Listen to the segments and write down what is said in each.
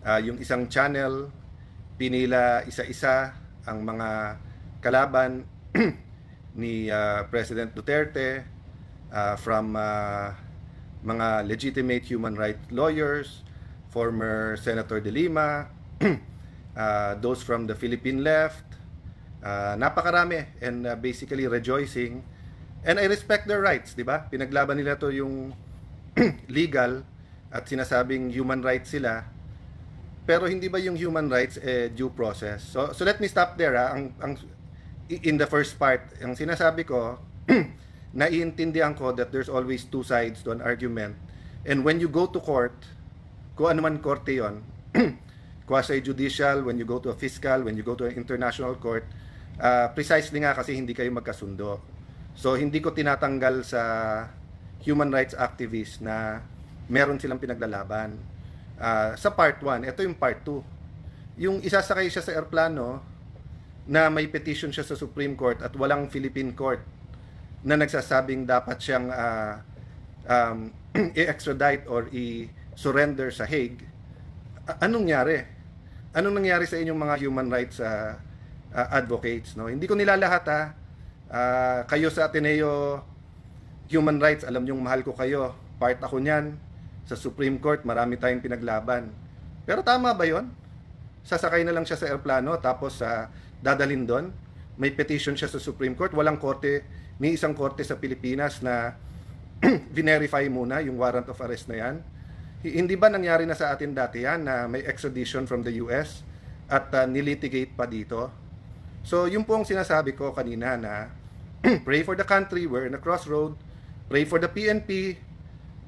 Yung isang channel, pinila isa-isa ang mga kalaban ni President Duterte, from mga legitimate human rights lawyers, former Senator De Lima, those from the Philippine left, napakarami, and basically rejoicing. And I respect their rights, di ba? Pinaglaban nila to yung legal at sinasabing human rights sila. Pero hindi ba yung human rights due process? So let me stop there. In the first part, ang sinasabi ko, naiintindihan ko that there's always two sides to an argument. And when you go to court, kung ano man korte yon, quasi-judicial, when you go to a fiscal, when you go to an international court, precisely nga kasi hindi kayo magkasundo. So hindi ko tinatanggal sa human rights activists na meron silang pinaglalaban. Sa part 1, ito yung part 2. Yung isasakay siya sa airplano na may petition siya sa Supreme Court at walang Philippine court na nagsasabing dapat siyang i-extradite or i-surrender sa Hague. Anong nangyari? Anong nangyari sa inyong mga human rights advocates? No? Hindi ko nilalahat ha. Kayo sa Ateneo Human Rights, alam niyong mahal ko kayo. Part ako niyan. Sa Supreme Court, marami tayong pinaglaban. Pero tama ba yon? Sasakay na lang siya sa airplano tapos dadalhin doon. May petition siya sa Supreme Court. Walang korte, ni isang korte sa Pilipinas na verify muna yung warrant of arrest na yan. Hindi ba nangyari na sa atin dati yan na may extradition from the US at nilitigate pa dito? So yun po ang sinasabi ko kanina na pray for the country, we're in a crossroad, pray for the PNP,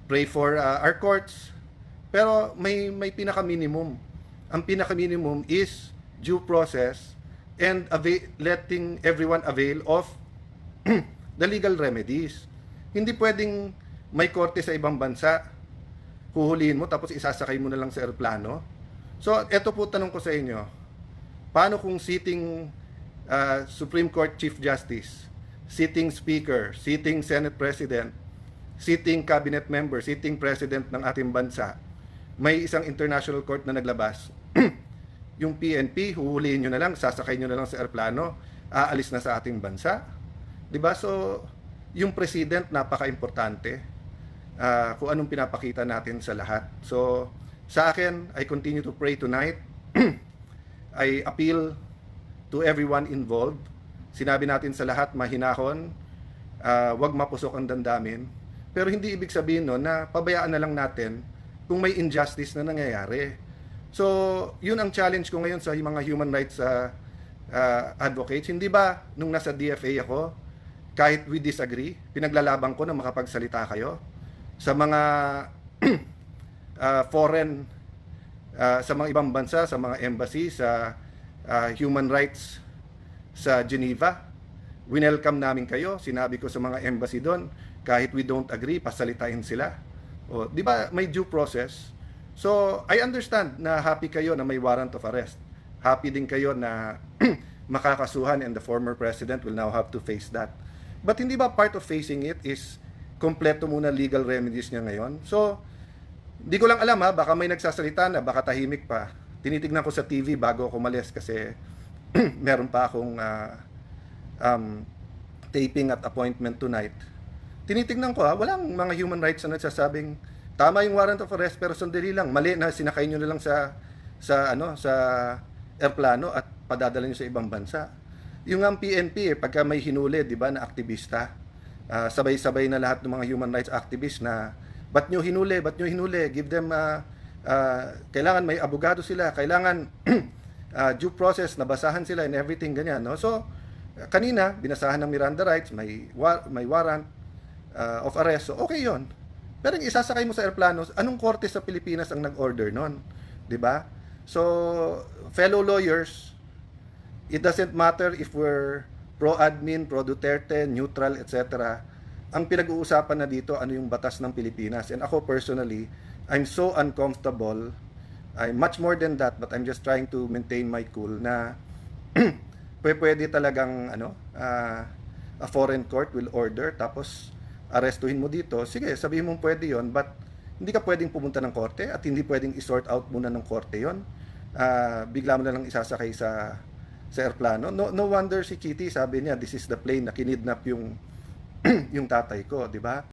pray for our courts, pero may pinaka-minimum. Ang pinaka-minimum is due process and letting everyone avail of the legal remedies. Hindi pwedeng may korte sa ibang bansa, huhulihin mo tapos isasakay mo na lang sa aeroplano. So, eto po tanong ko sa inyo. Paano kung sitting Supreme Court Chief Justice, sitting Speaker, sitting Senate President, sitting cabinet member, sitting president ng ating bansa, may isang international court na naglabas, yung PNP, huhulihin nyo na lang, sasakay nyo na lang sa aeroplano, aalis na sa ating bansa. Diba? So, yung president, napaka-importante kung anong pinapakita natin sa lahat. So, sa akin, I continue to pray tonight. I appeal to everyone involved. Sinabi natin sa lahat, mahinahon, wag mapusok ang damdamin. Pero hindi ibig sabihin no, na pabayaan na lang natin kung may injustice na nangyayari. So, yun ang challenge ko ngayon sa mga human rights advocates. Hindi ba nung nasa DFA ako, kahit we disagree, pinaglalaban ko na makapagsalita kayo sa mga foreign, sa mga ibang bansa, sa mga embassy, sa human rights sa Geneva. Winelcome namin kayo. Sinabi ko sa mga embassy doon, kahit we don't agree, pasalitain sila. O, di ba may due process? So, I understand na happy kayo na may warrant of arrest. Happy din kayo na makakasuhan and the former president will now have to face that. But hindi ba part of facing it is kompleto muna legal remedies niya ngayon? So, di ko lang alam ha, baka may nagsasalita na, baka tahimik pa. Tinitignan ko sa TV bago ako umalis kasi meron pa akong taping at appointment tonight. Tinitignan ko walang mga human rights na nagsasabing tama yung warrant of arrest pero sandali lang, mali na sinakay nyo na lang sa airplano at padadala nyo sa ibang bansa. Yung ang PNP pagka may hinuli, di ba, na aktivista, sabay-sabay na lahat ng mga human rights activists na ba't nyo hinuli, give them kailangan may abogado sila, kailangan due process, nabasahan sila and everything ganyan, no? So kanina binasahan ng Miranda rights, may warrant of arrest. So okay 'yon. Pero yung isasakay mo sa aeroplano, anong korte sa Pilipinas ang nag-order noon? 'Di ba? So fellow lawyers, it doesn't matter if we're pro-admin, pro-Duterte, neutral, etc. Ang pinag-uusapan na dito, ano yung batas ng Pilipinas. And ako personally, I'm so uncomfortable. I'm much more than that, but I'm just trying to maintain my cool na pwede talagang a foreign court will order tapos arestuhin mo dito. Sige, sabihin mo pwede yon, but hindi ka pwedeng pumunta ng korte at hindi pwedeng i-sort out muna ng korte yon. Bigla mo na lang isasakay sa airplano. No wonder si Kitty sabi niya, this is the plane na kinidnap yung yung tatay ko, di ba?